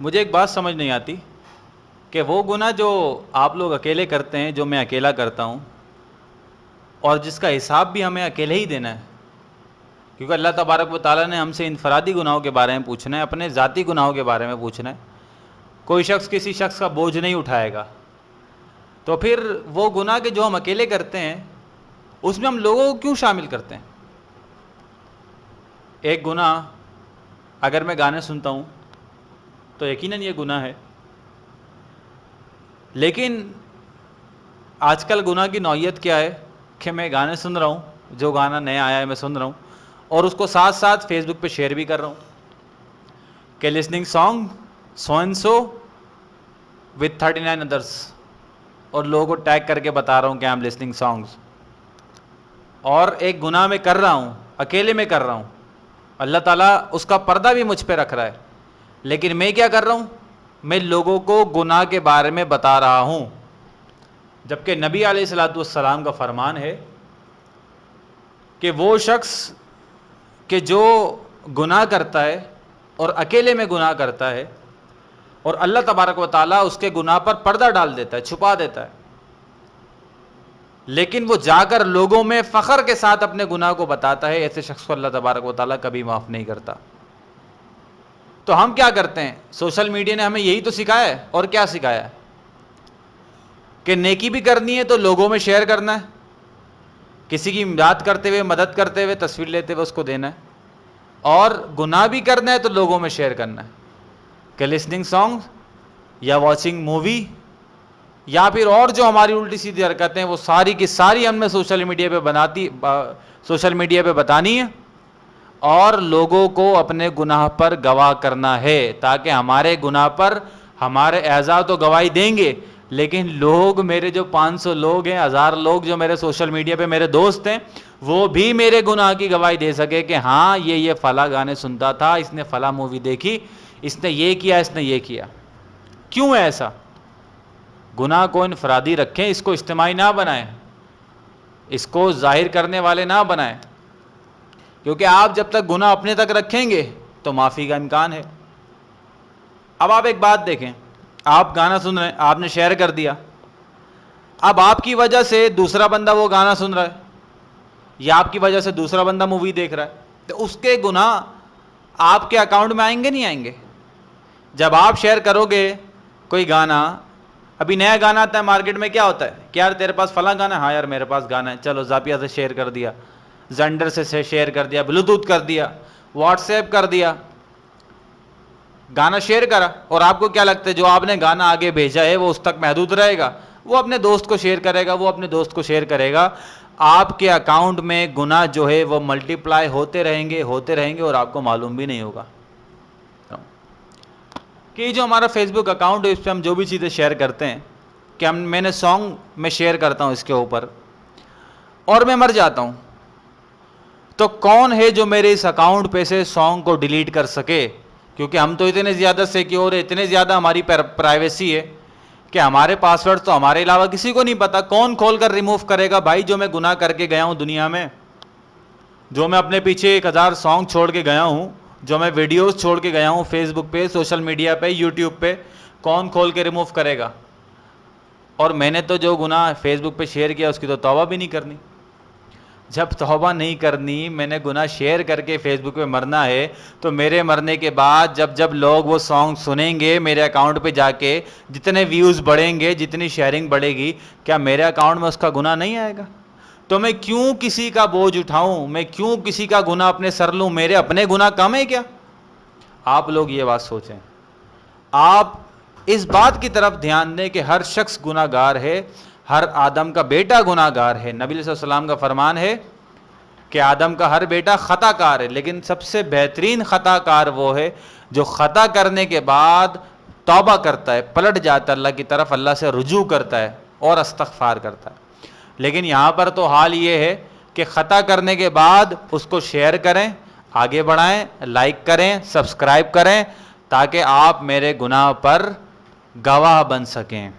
مجھے ایک بات سمجھ نہیں آتی کہ وہ گناہ جو آپ لوگ اکیلے کرتے ہیں، جو میں اکیلا کرتا ہوں، اور جس کا حساب بھی ہمیں اکیلے ہی دینا ہے، کیونکہ اللہ تبارک و تعالیٰ نے ہم سے انفرادی گناہوں کے بارے میں پوچھنا ہے، اپنے ذاتی گناہوں کے بارے میں پوچھنا ہے. کوئی شخص کسی شخص کا بوجھ نہیں اٹھائے گا. تو پھر وہ گناہ کے جو ہم اکیلے کرتے ہیں اس میں ہم لوگوں کو کیوں شامل کرتے ہیں؟ ایک گناہ اگر میں گانے سنتا ہوں تو یقیناً یہ گناہ ہے، لیکن آج کل گناہ کی نوعیت کیا ہے کہ میں گانے سن رہا ہوں، جو گانا نیا آیا ہے میں سن رہا ہوں، اور اس کو ساتھ ساتھ فیس بک پہ شیئر بھی کر رہا ہوں کہ listening song so and so with 39 ادرس، اور لوگوں کو ٹیگ کر کے بتا رہا ہوں کہ آئی ایم لسننگ سانگس. اور ایک گناہ میں کر رہا ہوں، اکیلے میں کر رہا ہوں، اللہ تعالیٰ اس کا پردہ بھی مجھ پہ رکھ رہا ہے، لیکن میں کیا کر رہا ہوں؟ میں لوگوں کو گناہ کے بارے میں بتا رہا ہوں. جبکہ نبی علیہ الصلوۃ والسلام کا فرمان ہے کہ وہ شخص کہ جو گناہ کرتا ہے اور اکیلے میں گناہ کرتا ہے، اور اللہ تبارک و تعالیٰ اس کے گناہ پر پردہ ڈال دیتا ہے، چھپا دیتا ہے، لیکن وہ جا کر لوگوں میں فخر کے ساتھ اپنے گناہ کو بتاتا ہے، ایسے شخص کو اللہ تبارک و تعالیٰ کبھی معاف نہیں کرتا. تو ہم کیا کرتے ہیں؟ سوشل میڈیا نے ہمیں یہی تو سکھایا ہے، اور کیا سکھایا ہے؟ کہ نیکی بھی کرنی ہے تو لوگوں میں شیئر کرنا ہے، کسی کی امداد کرتے ہوئے، مدد کرتے ہوئے، تصویر لیتے ہوئے اس کو دینا ہے، اور گناہ بھی کرنا ہے تو لوگوں میں شیئر کرنا ہے. کہ لسننگ سانگ یا واچنگ مووی یا پھر اور جو ہماری الٹی سیدھی حرکتیں ہیں وہ ساری کی ساری ہم نے سوشل میڈیا پہ بتانی ہے، اور لوگوں کو اپنے گناہ پر گواہ کرنا ہے، تاکہ ہمارے گناہ پر ہمارے اعضاء تو گواہی دیں گے، لیکن لوگ، میرے جو 500 لوگ ہیں، 1000 لوگ جو میرے سوشل میڈیا پہ میرے دوست ہیں، وہ بھی میرے گناہ کی گواہی دے سکے کہ ہاں یہ فلاں گانے سنتا تھا، اس نے فلاں مووی دیکھی، اس نے یہ کیا، اس نے یہ کیا. کیوں ہے ایسا؟ گناہ کو انفرادی رکھیں، اس کو اجتماعی نہ بنائیں، اس کو ظاہر کرنے والے نہ بنائیں، کیونکہ آپ جب تک گناہ اپنے تک رکھیں گے تو معافی کا امکان ہے. اب آپ ایک بات دیکھیں، آپ گانا سن رہے ہیں، آپ نے شیئر کر دیا، اب آپ کی وجہ سے دوسرا بندہ وہ گانا سن رہا ہے، یا آپ کی وجہ سے دوسرا بندہ مووی دیکھ رہا ہے، تو اس کے گناہ آپ کے اکاؤنٹ میں آئیں گے نہیں آئیں گے؟ جب آپ شیئر کرو گے کوئی گانا، ابھی نیا گانا آتا ہے مارکیٹ میں، کیا ہوتا ہے کہ یار تیرے پاس فلاں گانا ہے، ہاں یار میرے پاس گانا ہے، چلو زاپیا سے شیئر کر دیا، زنڈر سے شیئر کر دیا، بلوٹوتھ کر دیا، واٹس ایپ کر دیا، گانا شیئر کرا. اور آپ کو کیا لگتا ہے جو آپ نے گانا آگے بھیجا ہے وہ اس تک محدود رہے گا؟ وہ اپنے دوست کو شیئر کرے گا، وہ اپنے دوست کو شیئر کرے گا. آپ کے اکاؤنٹ میں گناہ جو ہے وہ ملٹی پلائی ہوتے رہیں گے اور آپ کو معلوم بھی نہیں ہوگا. کہ جو ہمارا فیس بک اکاؤنٹ ہے اس پہ ہم جو بھی چیزیں شیئر کرتے ہیں، کہ میں نے سانگ میں شیئر کرتا ہوں اس کے اوپر، اور میں مر جاتا ہوں، تو کون ہے جو میرے اس اکاؤنٹ پہ سے سانگ کو ڈیلیٹ کر سکے؟ کیونکہ ہم تو اتنے زیادہ سیکیور ہے، اتنے زیادہ ہماری پرائیویسی ہے کہ ہمارے پاسورڈ تو ہمارے علاوہ کسی کو نہیں پتا. کون کھول کر ریموو کرے گا بھائی جو میں گناہ کر کے گیا ہوں دنیا میں، جو میں اپنے پیچھے 1000 سانگ چھوڑ کے گیا ہوں، جو میں ویڈیوز چھوڑ کے گیا ہوں فیس بک پہ، سوشل میڈیا پہ، یوٹیوب پہ، کون کھول کے ریموو کرے گا؟ اور میں نے تو جو گناہ فیس بک پہ شیئر کیا اس کی تو توبہ بھی نہیں کرنی. جب توبہ نہیں کرنی، میں نے گناہ شیئر کر کے فیس بک پہ مرنا ہے، تو میرے مرنے کے بعد جب لوگ وہ سانگ سنیں گے میرے اکاؤنٹ پہ جا کے، جتنے ویوز بڑھیں گے، جتنی شیئرنگ بڑھے گی، کیا میرے اکاؤنٹ میں اس کا گناہ نہیں آئے گا؟ تو میں کیوں کسی کا بوجھ اٹھاؤں؟ میں کیوں کسی کا گناہ اپنے سر لوں؟ میرے اپنے گناہ کم ہے کیا؟ آپ لوگ یہ بات سوچیں. آپ اس بات کی طرف دھیان دیں کہ ہر شخص گناہ گار ہے، ہر آدم کا بیٹا گناہ گار ہے. نبی علیہ السلام کا فرمان ہے کہ آدم کا ہر بیٹا خطا کار ہے، لیکن سب سے بہترین خطا کار وہ ہے جو خطا کرنے کے بعد توبہ کرتا ہے، پلٹ جاتا ہے اللہ کی طرف، اللہ سے رجوع کرتا ہے اور استغفار کرتا ہے. لیکن یہاں پر تو حال یہ ہے کہ خطا کرنے کے بعد اس کو شیئر کریں، آگے بڑھائیں، لائک کریں، سبسکرائب کریں، تاکہ آپ میرے گناہ پر گواہ بن سکیں.